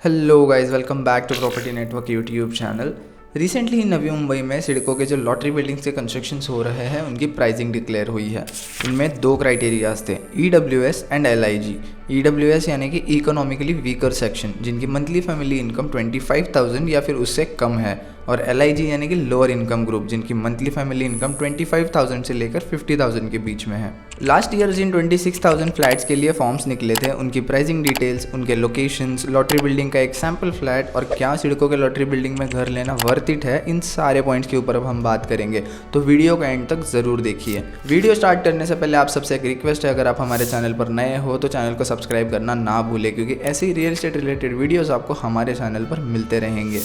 Hello guys, welcome back to property network YouTube channel. Recently Navi Mumbai में सिडको के जो lottery buildings के कंस्ट्रक्शंस हो रहे हैं उनकी प्राइसिंग डिक्लेयर हुई है। इनमें दो क्राइटेरियाज थे, EWS एंड LIG। EWS यानी कि इकोनॉमिकली वीकर सेक्शन, जिनकी मंथली फैमिली इनकम 25,000 या फिर उससे कम है, और LIG यानी कि लोअर इनकम ग्रुप, जिनकी मंथली फैमिली इनकम 25,000 से लेकर 50,000 के बीच में है। लास्ट ईयर जिन 26,000 फ्लैट्स के लिए फॉर्म्स निकले थे, उनकी प्राइसिंग डिटेल्स, उनके लोकेशंस, लॉटरी बिल्डिंग का एक सैम्पल फ्लैट और क्या सिडको के लॉटरी बिल्डिंग में घर लेना वर्थ इट है, इन सारे पॉइंट्स के ऊपर अब हम बात करेंगे। तो वीडियो का एंड तक ज़रूर देखिए। वीडियो स्टार्ट करने से पहले आप सबसे एक रिक्वेस्ट है, अगर आप हमारे चैनल पर नए हो तो चैनल को सब्सक्राइब करना ना भूलें, क्योंकि ऐसे ही रियल एस्टेट रिलेटेड वीडियोज़ आपको हमारे चैनल पर मिलते रहेंगे।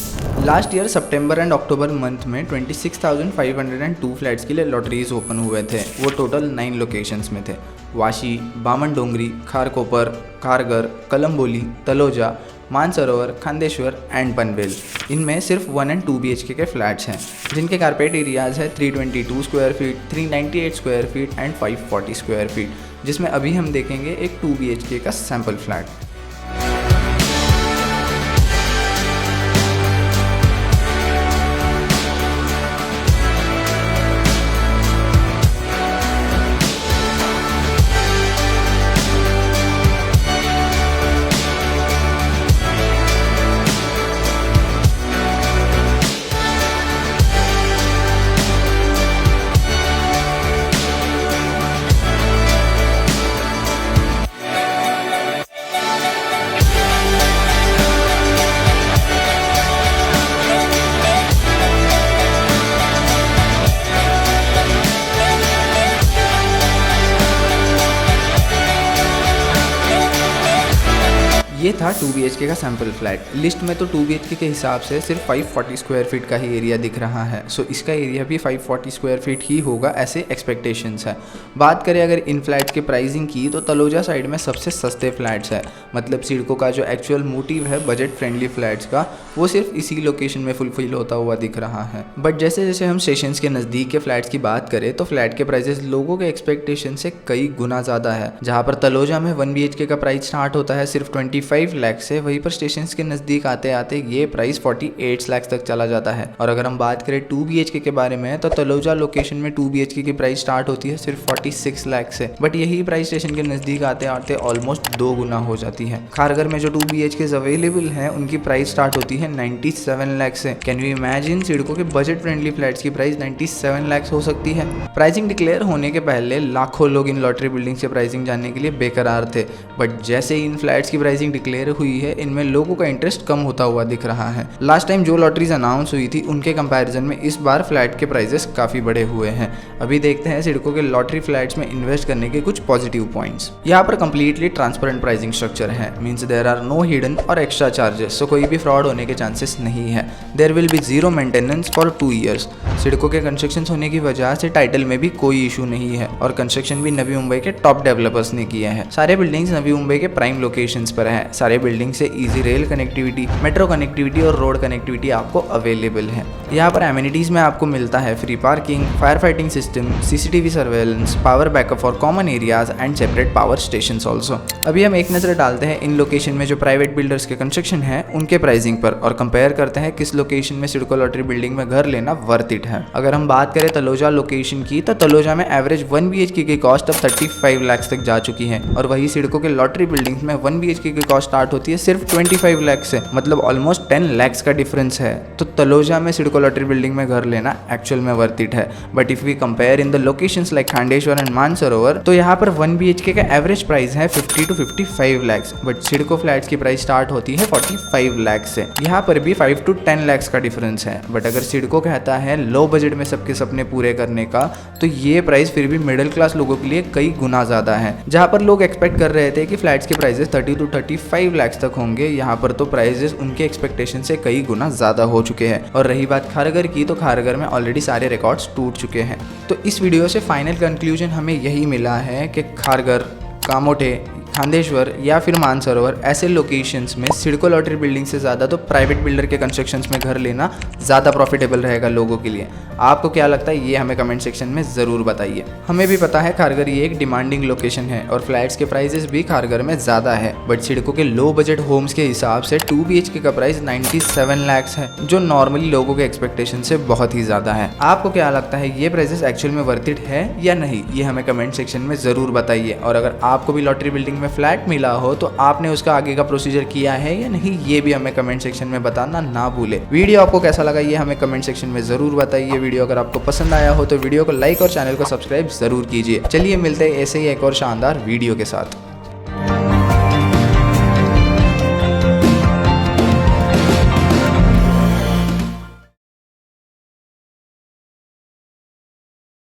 Last year September and October month में 26,502 फ्लैट्स के लिए लॉटरीज ओपन हुए थे। वो टोटल 9 लोकेशंस में थे, वाशी, बामन डोंगरी, खारकोपर, खारगर, कलम्बोली, तलोजा, मानसरोवर, खांदेश्वर एंड पनवेल। इनमें सिर्फ 1 एंड 2 BHK के फ्लैट्स हैं, जिनके कारपेट एरियाज़ है 322 square feet, 398 square feet and 540 square feet, जिसमें अभी हम देखेंगे एक 2 BHK का सैम्पल फ्लैट। ये था 2 BHK का सैम्पल फ्लैट। लिस्ट में तो 2 BHK के हिसाब से सिर्फ 540 स्क्वायर फीट का ही एरिया दिख रहा है, सो इसका एरिया भी 540 स्क्वायर फीट ही होगा, ऐसे एक्सपेक्टेशंस है। बात करें अगर इन फ्लैट्स के प्राइसिंग की, तो तलोजा साइड में सबसे सस्ते फ्लैट्स है। मतलब सिडको का जो एक्चुअल मोटिव है बजट फ्रेंडली फ्लैट्स का, वो सिर्फ इसी लोकेशन में फुलफिल होता हुआ दिख रहा है। बट जैसे जैसे हम स्टेशंस के नज़दीक के फ्लैट्स की बात करें, तो फ्लैट के प्राइसेस लोगों के एक्सपेक्टेशन से कई गुना ज़्यादा है। जहाँ पर तलोजा में 1 BHK का प्राइस स्टार्ट होता है सिर्फ 25 लाख से, वहीं पर स्टेशन के नज़दीक आते आते ये प्राइस 48 लाख तक चला जाता है। और अगर हम बात करें 2 BHK के बारे में, तो तलोजा लोकेशन में 2 BHK की प्राइस स्टार्ट होती है सिर्फ 46 लाख से, बट यही प्राइस स्टेशन के नज़दीक आते आते ऑलमोस्ट 2 गुना हो जाती है। खारगर में जो 2 BHK अवेलेबल हैं, उनकी प्राइस स्टार्ट होती है 97 लाख से। कैन यू इमेजिन, सिडको के बजट फ्रेंडली फ्लैट्स की प्राइस 97 लाख हो सकती है। प्राइसिंग डिक्लेयर होने के पहले लाखों लोग इन लॉटरी बिल्डिंग से प्राइसिंग जानने के लिए बेकरार थे, बट जैसे इन फ्लैट्स की प्राइसिंग डिक्लेयर हुई है, इनमें लोगों का इंटरेस्ट कम होता हुआ दिख रहा है। लास्ट टाइम जो लॉटरीज अनाउंस हुई थी, उनके कंपैरिजन में इस बार फ्लैट के प्राइसेस काफी बढ़े हुए हैं। अभी देखते हैं सिडको के लॉटरी फ्लैट्स में इन्वेस्ट करने के कुछ पॉजिटिव पॉइंट्स। यहाँ पर कंप्लीटली ट्रांसपेरेंट प्राइसिंग स्ट्रक्चर है, means there are no hidden और एक्स्ट्रा चार्जेस, सो कोई भी फ्रॉड होने के चांसेस नहीं है। There will be 0 maintenance for 2 years. CIDCO के कंस्ट्रक्शन होने की वजह से टाइटल में भी कोई इशू नहीं है, और कंस्ट्रक्शन भी नवी मुंबई के टॉप डेवलपर्स ने किए हैं। सारे बिल्डिंग्स नवी मुंबई के प्राइम लोकेशंस पर है। सारे बिल्डिंग से easy rail connectivity, metro connectivity और रोड कनेक्टिविटी आपको अवेलेबल है। यहाँ पर एमिनिटीज में आपको मिलता है free parking, fire fighting system, CCTV surveillance, power backup for common areas and separate power stations also. अभी हम एक नज़र डालते हैं इन लोकेशन में जो प्राइवेट बिल्डर्स के कंस्ट्रक्शन है उनके प्राइसिंग पर, और कंपेयर करते हैं किस लोकेशन में सिडको लॉटरी बिल्डिंग में घर लेना वर्थ इट है। अगर हम बात करें तलोजा लोकेशन की, तो तलोजा में एवरेज 1 BHK की कॉस्ट अब 35 लाख तक जा चुकी है, और वही सिडको के लॉटरी बिल्डिंग में 1 BHK की कॉस्ट स्टार्ट होती है सिर्फ 25 लाख से, मतलब ऑलमोस्ट 10 लाख का डिफरेंस है। तो तलोजा में सिडको लॉटरी बिल्डिंग में घर लेना एक्चुअल में वर्थ इट है। But if we compare in the locations like Khandeshwar and Mansarovar, तो यहाँ पर 1 BHK का एवरेज प्राइस है 50 to 55 lakh, but CIDCO flats की प्राइस स्टार्ट होती है 45 लाख से। यहाँ पर भी 5 to 10 लाख का डिफरेंस है। बट अगर सिडको कहता है लो बजट में सबके सपने पूरे करने का, तो ये प्राइस फिर भी मिडिल क्लास लोगों के लिए कई गुना ज्यादा है। जहाँ पर लोग एक्सपेक्ट कर रहे थे कि फ्लैट्स के प्राइसेस 30 to 35 लाख तक होंगे, यहाँ पर तो प्राइसेस उनके एक्सपेक्टेशन से कई गुना ज़्यादा हो चुके हैं। और रही बात खारगर की, तो खारगर में ऑलरेडी सारे रिकॉर्ड्स टूट चुके हैं। तो इस वीडियो से फाइनल कंक्लूजन हमें यही मिला है कि खारगर, कामोटे, थांदेश्वर या फिर मानसरोवर ऐसे लोकेशंस में सिडको लॉटरी बिल्डिंग से ज़्यादा तो प्राइवेट बिल्डर के कंस्ट्रक्शंस में घर लेना ज़्यादा प्रॉफिटेबल रहेगा लोगों के लिए। आपको क्या लगता है ये हमें कमेंट सेक्शन में ज़रूर बताइए। हमें भी पता है खारघर ये एक डिमांडिंग लोकेशन है और फ्लैट्स के प्राइजेस भी खारघर में ज़्यादा है, बट सिडको के लो बजट होम्स के हिसाब से 2 BHK का प्राइस 97 लाख है, जो नॉर्मली लोगों के एक्सपेक्टेशन से बहुत ही ज़्यादा है। आपको क्या लगता है ये प्राइजेस एक्चुअल में वर्थ इट है या नहीं, ये हमें कमेंट सेक्शन में ज़रूर बताइए। और अगर आपको भी लॉटरी बिल्डिंग में फ्लैट मिला हो तो आपने उसका आगे का प्रोसीजर किया है या नहीं, ये भी हमें कमेंट सेक्शन में बताना ना भूले। वीडियो आपको कैसा लगा ये हमें कमेंट सेक्शन में ज़रूर बताइए। वीडियो अगर आपको पसंद आया हो तो वीडियो को लाइक और चैनल को सब्सक्राइब ज़रूर कीजिए। चलिए मिलते हैं ऐसे ही एक और शानदार वीडियो के साथ।